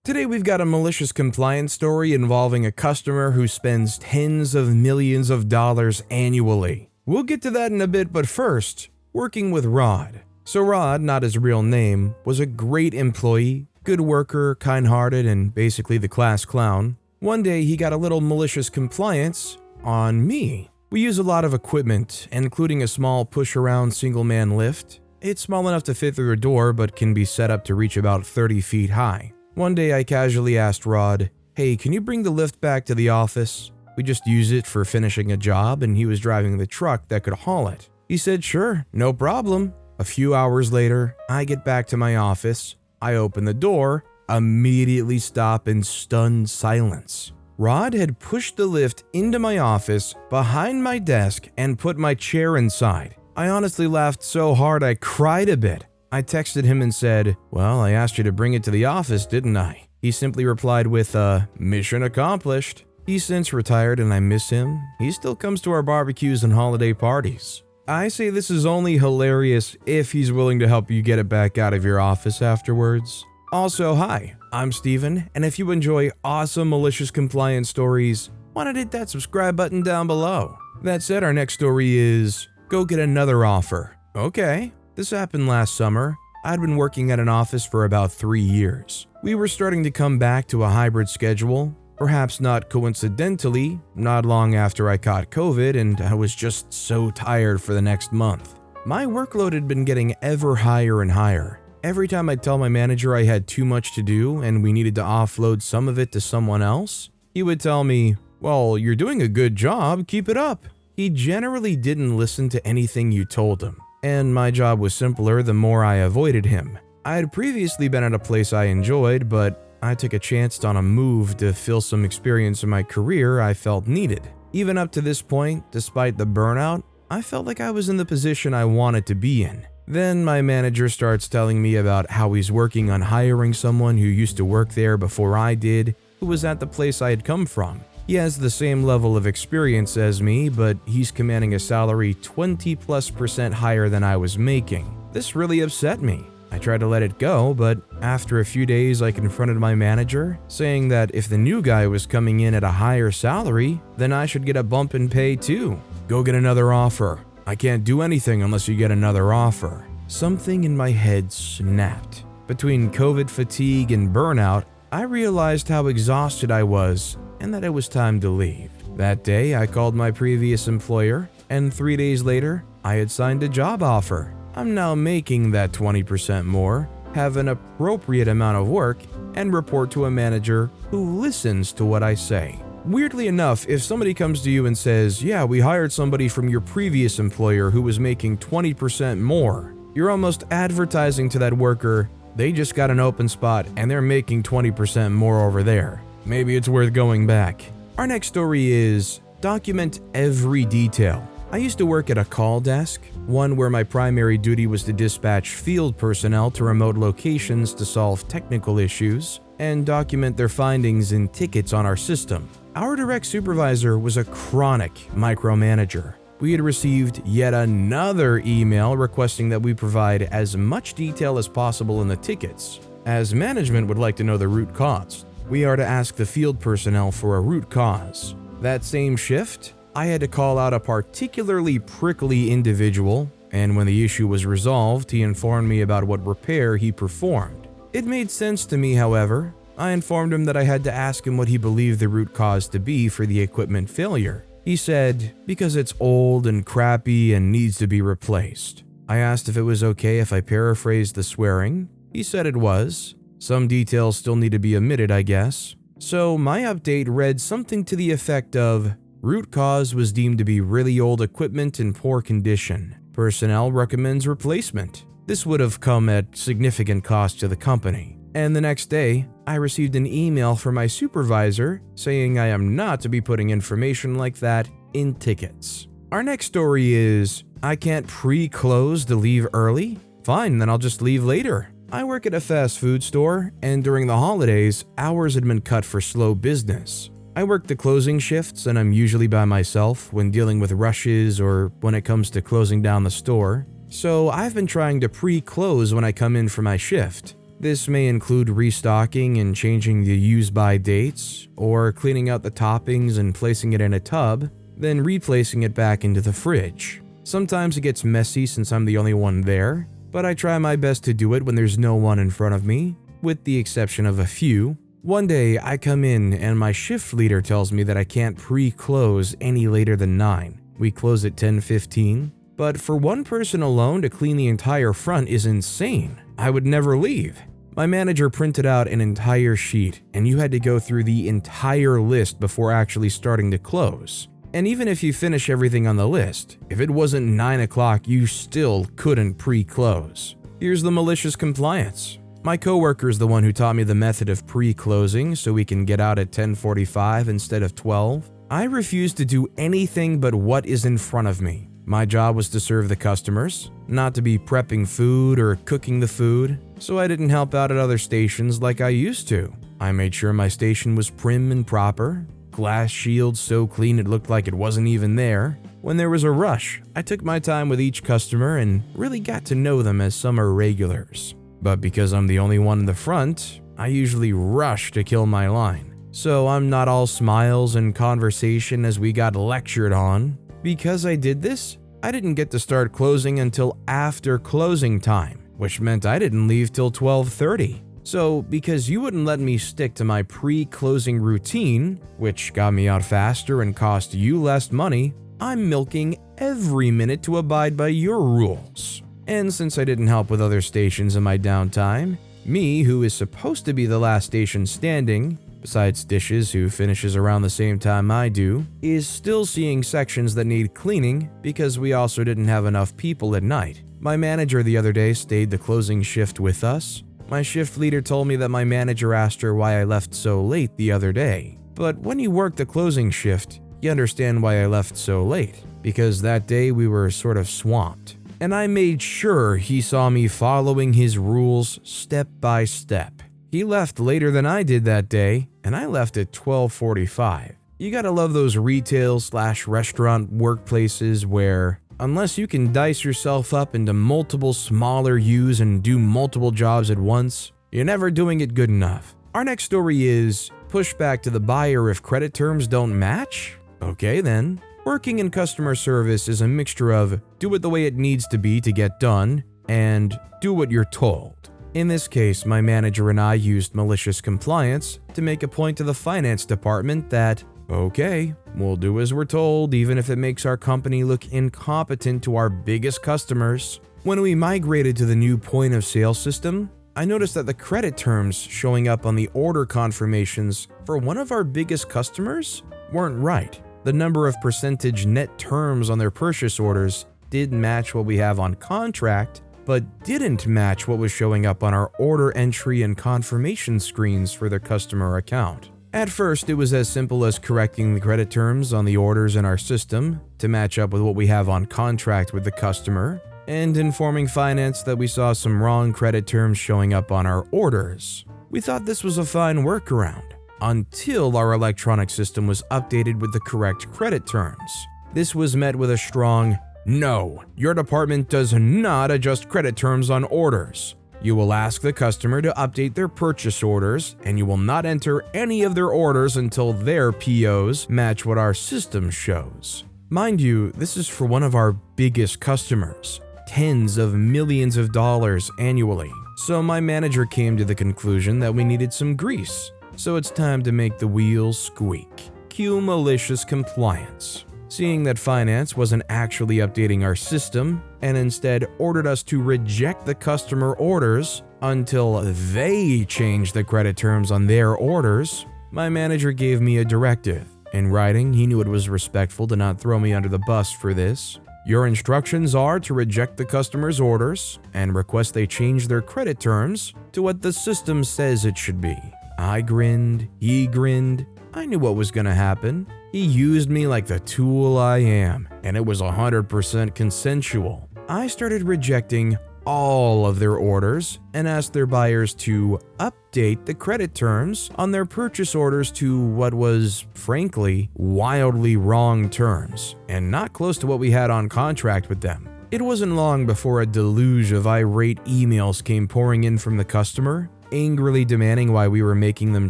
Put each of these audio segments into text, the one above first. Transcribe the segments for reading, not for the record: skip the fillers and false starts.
Today we've got a malicious compliance story involving a customer who spends tens of millions of dollars annually. We'll get to that in a bit, but first, working with Rod. So Rod, not his real name, was a great employee, good worker, kind-hearted, and basically the class clown. One day he got a little malicious compliance on me. We use a lot of equipment, including a small push-around single-man lift. It's small enough to fit through a door, but can be set up to reach about 30 feet high. One day I casually asked Rod, "Hey, can you bring the lift back to the office? We just use it for finishing a job," and he was driving the truck that could haul it. He said, "Sure, no problem." A few hours later, I get back to my office. I open the door, immediately stop in stunned silence. Rod had pushed the lift into my office, behind my desk, and put my chair inside. I honestly laughed so hard I cried a bit. I texted him and said, "Well, I asked you to bring it to the office, didn't I?" He simply replied with, "Mission accomplished." He's since retired and I miss him. He still comes to our barbecues and holiday parties. I say this is only hilarious if he's willing to help you get it back out of your office afterwards. Also, hi, I'm Steven, and if you enjoy awesome malicious compliance stories, why not hit that subscribe button down below? That said, our next story is, go get another offer. Okay, this happened last summer. I'd been working at an office for about 3 years. We were starting to come back to a hybrid schedule. Perhaps not coincidentally, not long after I caught COVID and I was just so tired for the next month. My workload had been getting ever higher and higher. Every time I'd tell my manager I had too much to do and we needed to offload some of it to someone else, he would tell me, "Well, you're doing a good job, keep it up." He generally didn't listen to anything you told him, and my job was simpler the more I avoided him. I had previously been at a place I enjoyed, but I took a chance on a move to fill some experience in my career I felt needed. Even up to this point, despite the burnout, I felt like I was in the position I wanted to be in. Then my manager starts telling me about how he's working on hiring someone who used to work there before I did, who was at the place I had come from. He has the same level of experience as me, but he's commanding a salary 20+% higher than I was making. This really upset me. I tried to let it go, but after a few days I confronted my manager, saying that if the new guy was coming in at a higher salary, then I should get a bump in pay too. Go get another offer. I can't do anything unless you get another offer. Something in my head snapped. Between COVID fatigue and burnout, I realized how exhausted I was and that it was time to leave. That day, I called my previous employer, and 3 days later, I had signed a job offer. I'm now making that 20% more, have an appropriate amount of work, and report to a manager who listens to what I say. Weirdly enough, if somebody comes to you and says, "Yeah, we hired somebody from your previous employer who was making 20% more," you're almost advertising to that worker, they just got an open spot and they're making 20% more over there. Maybe it's worth going back. Our next story is, document every detail. I used to work at a call desk, one where my primary duty was to dispatch field personnel to remote locations to solve technical issues and document their findings in tickets on our system. Our direct supervisor was a chronic micromanager. We had received yet another email requesting that we provide as much detail as possible in the tickets, as management would like to know the root cause. We are to ask the field personnel for a root cause. That same shift, I had to call out a particularly prickly individual, and when the issue was resolved, he informed me about what repair he performed. It made sense to me, however. I informed him that I had to ask him what he believed the root cause to be for the equipment failure. He said, "Because it's old and crappy and needs to be replaced." I asked if it was okay if I paraphrased the swearing. He said it was. Some details still need to be omitted, I guess. So my update read something to the effect of, root cause was deemed to be really old equipment in poor condition. Personnel recommends replacement. This would have come at significant cost to the company. And the next day, I received an email from my supervisor saying I am not to be putting information like that in tickets. Our next story is, I can't pre-close to leave early? Fine, then I'll just leave later. I work at a fast food store, and during the holidays, hours had been cut for slow business. I work the closing shifts, and I'm usually by myself when dealing with rushes or when it comes to closing down the store. So I've been trying to pre-close when I come in for my shift. This may include restocking and changing the use-by dates, or cleaning out the toppings and placing it in a tub, then replacing it back into the fridge. Sometimes it gets messy since I'm the only one there, but I try my best to do it when there's no one in front of me, with the exception of a few. One day I come in and my shift leader tells me that I can't pre-close any later than 9. We close at 10:15, but for one person alone to clean the entire front is insane. I would never leave. My manager printed out an entire sheet and you had to go through the entire list before actually starting to close. And even if you finish everything on the list, if it wasn't 9 o'clock, you still couldn't pre-close. Here's the malicious compliance. My coworker is the one who taught me the method of pre-closing so we can get out at 10:45 instead of 12. I refuse to do anything but what is in front of me. My job was to serve the customers, not to be prepping food or cooking the food, so I didn't help out at other stations like I used to. I made sure my station was prim and proper, glass shields so clean it looked like it wasn't even there. When there was a rush, I took my time with each customer and really got to know them as some are regulars. But because I'm the only one in the front, I usually rush to kill my line. So I'm not all smiles and conversation as we got lectured on. Because I did this, I didn't get to start closing until after closing time, which meant I didn't leave till 12:30. So because you wouldn't let me stick to my pre-closing routine, which got me out faster and cost you less money, I'm milking every minute to abide by your rules. And since I didn't help with other stations in my downtime, me, who is supposed to be the last station standing, besides Dishes, who finishes around the same time I do, is still seeing sections that need cleaning because we also didn't have enough people at night. My manager the other day stayed the closing shift with us. My shift leader told me that my manager asked her why I left so late the other day. But when you work the closing shift, you understand why I left so late, because that day we were sort of swamped. And I made sure he saw me following his rules step by step. He left later than I did that day, and I left at 12:45. You gotta love those retail/restaurant workplaces where, unless you can dice yourself up into multiple smaller yous and do multiple jobs at once, you're never doing it good enough. Our next story is pushback to the buyer if credit terms don't match? Okay then. Working in customer service is a mixture of do it the way it needs to be to get done and do what you're told. In this case, my manager and I used malicious compliance to make a point to the finance department that, okay, we'll do as we're told even if it makes our company look incompetent to our biggest customers. When we migrated to the new point of sale system, I noticed that the credit terms showing up on the order confirmations for one of our biggest customers weren't right. The number of percentage net terms on their purchase orders did match what we have on contract, but didn't match what was showing up on our order entry and confirmation screens for their customer account. At first, it was as simple as correcting the credit terms on the orders in our system to match up with what we have on contract with the customer, and informing finance that we saw some wrong credit terms showing up on our orders. We thought this was a fine workaround, until our electronic system was updated with the correct credit terms. This was met with a strong, "No, your department does not adjust credit terms on orders. You will ask the customer to update their purchase orders, and you will not enter any of their orders until their POs match what our system shows." Mind you, this is for one of our biggest customers, tens of millions of dollars annually. So my manager came to the conclusion that we needed some grease. So it's time to make the wheels squeak. Cue malicious compliance. Seeing that finance wasn't actually updating our system and instead ordered us to reject the customer orders until they changed the credit terms on their orders, my manager gave me a directive. In writing, he knew it was respectful to not throw me under the bus for this. Your instructions are to reject the customer's orders and request they change their credit terms to what the system says it should be. I grinned, he grinned. I knew what was gonna happen. He used me like the tool I am, and it was 100% consensual. I started rejecting all of their orders and asked their buyers to update the credit terms on their purchase orders to what was, frankly, wildly wrong terms and not close to what we had on contract with them. It wasn't long before a deluge of irate emails came pouring in from the customer, angrily demanding why we were making them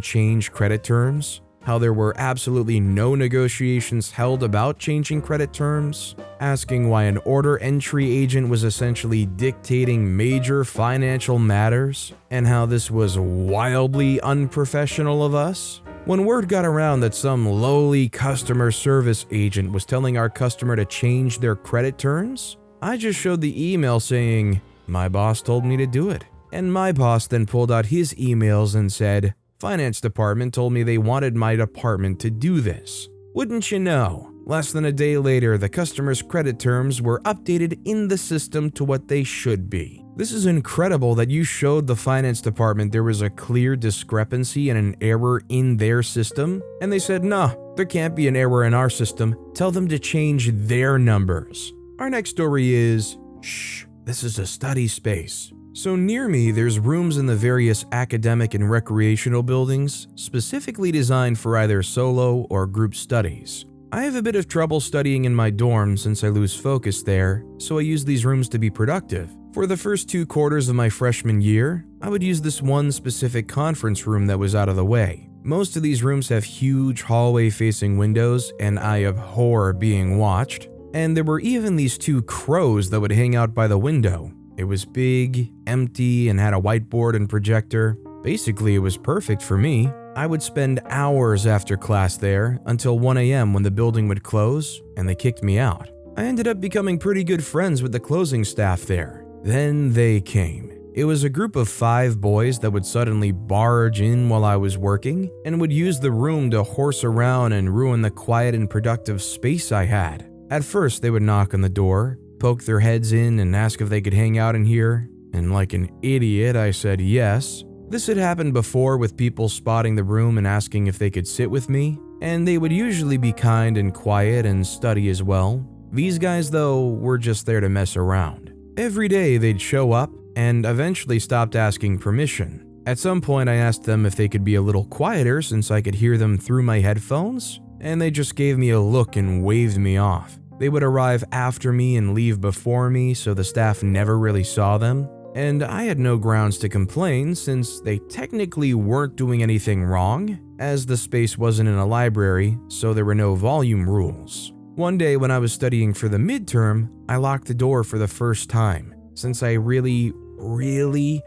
change credit terms, how there were absolutely no negotiations held about changing credit terms, asking why an order entry agent was essentially dictating major financial matters, and how this was wildly unprofessional of us. When word got around that some lowly customer service agent was telling our customer to change their credit terms, I just showed the email saying, "My boss told me to do it." And my boss then pulled out his emails and said, "Finance department told me they wanted my department to do this." Wouldn't you know, less than a day later, the customer's credit terms were updated in the system to what they should be. This is incredible that you showed the finance department there was a clear discrepancy and an error in their system, and they said, "Nah, there can't be an error in our system. Tell them to change their numbers." Our next story is, shh, this is a study space. So near me, there's rooms in the various academic and recreational buildings, specifically designed for either solo or group studies. I have a bit of trouble studying in my dorm since I lose focus there, so I use these rooms to be productive. For the first 2 quarters of my freshman year, I would use this one specific conference room that was out of the way. Most of these rooms have huge hallway-facing windows, and I abhor being watched. And there were even these 2 crows that would hang out by the window. It was big, empty, and had a whiteboard and projector. Basically, it was perfect for me. I would spend hours after class there until 1 a.m. when the building would close, and they kicked me out. I ended up becoming pretty good friends with the closing staff there. Then they came. It was a group of 5 boys that would suddenly barge in while I was working and would use the room to horse around and ruin the quiet and productive space I had. At first, they would knock on the door, poke their heads in and ask if they could hang out in here, and like an idiot, I said yes. This had happened before with people spotting the room and asking if they could sit with me, and they would usually be kind and quiet and study as well. These guys, though, were just there to mess around. Every day they'd show up and eventually stopped asking permission. At some point I asked them if they could be a little quieter since I could hear them through my headphones, and they just gave me a look and waved me off. They would arrive after me and leave before me, so the staff never really saw them. And I had no grounds to complain since they technically weren't doing anything wrong, as the space wasn't in a library, so there were no volume rules. One day when I was studying for the midterm, I locked the door for the first time, since I really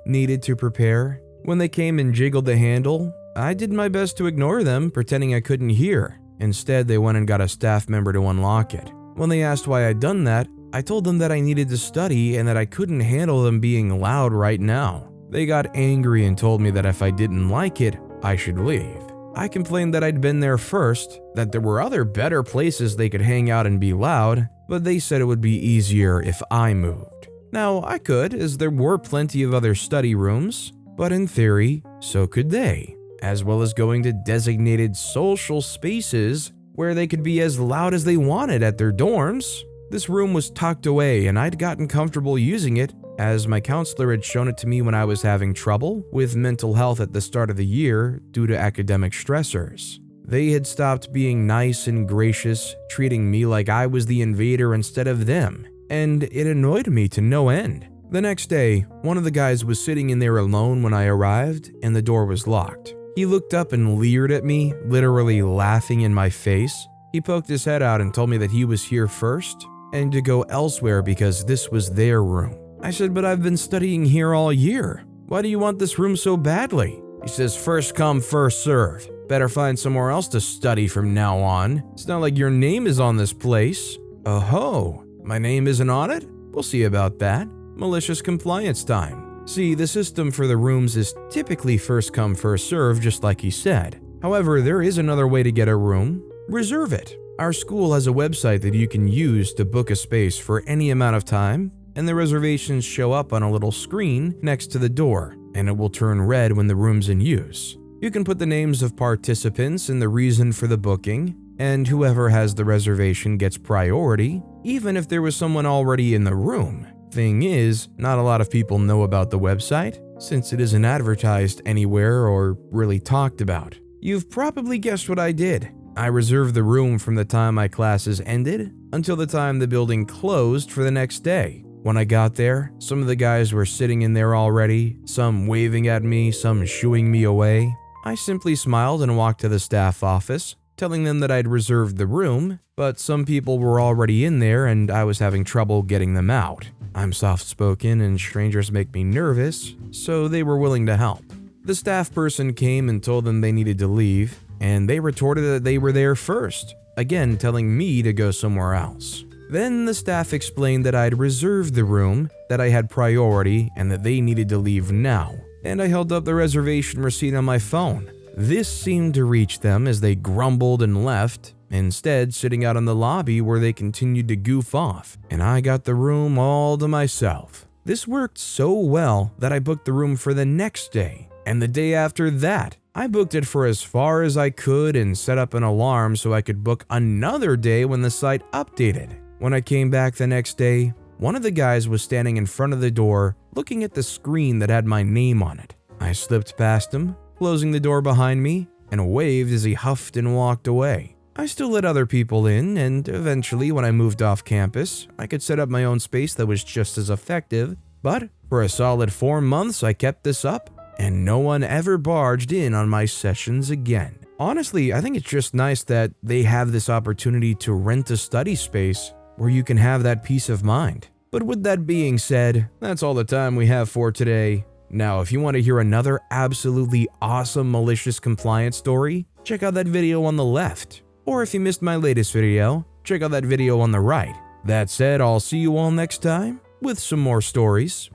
needed to prepare. When they came and jiggled the handle, I did my best to ignore them, pretending I couldn't hear. Instead, they went and got a staff member to unlock it. When they asked why I'd done that, I told them that I needed to study and that I couldn't handle them being loud right now. They got angry and told me that if I didn't like it, I should leave. I complained that I'd been there first, that there were other better places they could hang out and be loud, but they said it would be easier if I moved. Now, I could, as there were plenty of other study rooms, but in theory, so could they, as well as going to designated social spaces where they could be as loud as they wanted at their dorms. This room was tucked away and I'd gotten comfortable using it as my counselor had shown it to me when I was having trouble with mental health at the start of the year due to academic stressors. They had stopped being nice and gracious, treating me like I was the invader instead of them, and it annoyed me to no end. The next day, one of the guys was sitting in there alone when I arrived and the door was locked. He looked up and leered at me, literally laughing in my face. He poked his head out and told me that he was here first and to go elsewhere because this was their room. I said, "But I've been studying here all year. Why do you want this room so badly?" He says, "First come, first serve. Better find somewhere else to study from now on. It's not like your name is on this place." Oh, my name isn't on it? We'll see about that. Malicious compliance time. See, the system for the rooms is typically first come, first serve, just like he said. However, there is another way to get a room. Reserve it. Our school has a website that you can use to book a space for any amount of time, and the reservations show up on a little screen next to the door, and it will turn red when the room's in use. You can put the names of participants and the reason for the booking, and whoever has the reservation gets priority, even if there was someone already in the room. Thing is, not a lot of people know about the website, since it isn't advertised anywhere or really talked about. You've probably guessed what I did. I reserved the room from the time my classes ended until the time the building closed for the next day. When I got there, some of the guys were sitting in there already, some waving at me, some shooing me away. I simply smiled and walked to the staff office, telling them that I'd reserved the room, but some people were already in there and I was having trouble getting them out. I'm soft-spoken and strangers make me nervous, so they were willing to help. The staff person came and told them they needed to leave, and they retorted that they were there first, again telling me to go somewhere else. Then the staff explained that I'd reserved the room, that I had priority, and that they needed to leave now. And I held up the reservation receipt on my phone. This seemed to reach them as they grumbled and left, instead sitting out in the lobby where they continued to goof off, and I got the room all to myself. This worked so well that I booked the room for the next day, and the day after that, I booked it for as far as I could and set up an alarm so I could book another day when the site updated. When I came back the next day, one of the guys was standing in front of the door looking at the screen that had my name on it. I slipped past him, closing the door behind me, and waved as he huffed and walked away. I still let other people in, and eventually when I moved off campus, I could set up my own space that was just as effective, but for a solid 4 months I kept this up, and no one ever barged in on my sessions again. Honestly, I think it's just nice that they have this opportunity to rent a study space where you can have that peace of mind. But with that being said, that's all the time we have for today. Now, if you want to hear another absolutely awesome malicious compliance story, check out that video on the left. Or if you missed my latest video, check out that video on the right. That said, I'll see you all next time with some more stories.